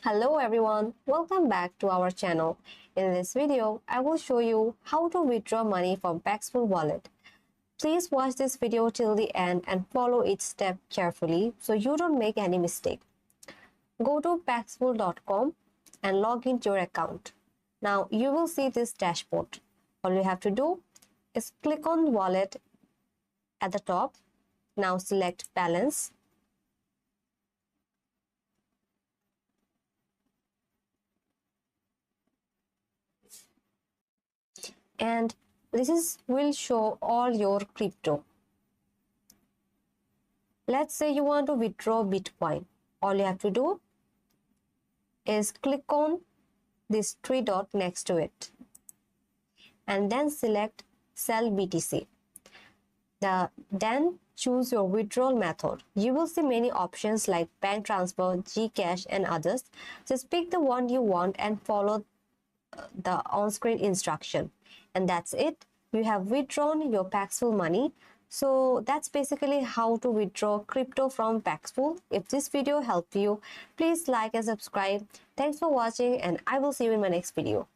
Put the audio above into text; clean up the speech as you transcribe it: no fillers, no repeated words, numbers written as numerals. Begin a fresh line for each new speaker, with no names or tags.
Hello everyone, welcome back to our channel. In this video, I will show you how to withdraw money from Paxful wallet. Please watch this video till the end and follow each step carefully so you don't make any mistake. Go to paxful.com and log into your account. Now you will see this dashboard. All you have to do is click on wallet at the top. Now select balance. And will show all your crypto. Let's say you want to withdraw Bitcoin. All you have to do is click on this three dot next to it and then select sell BTC. Then choose your withdrawal method. You will see many options like bank transfer, Gcash and others. Just pick the one you want and follow the on-screen instruction, and that's it. You have withdrawn your Paxful money. So that's basically how to withdraw crypto from Paxful. If this video helped you, please like and subscribe. Thanks for watching, and I will see you in my next video.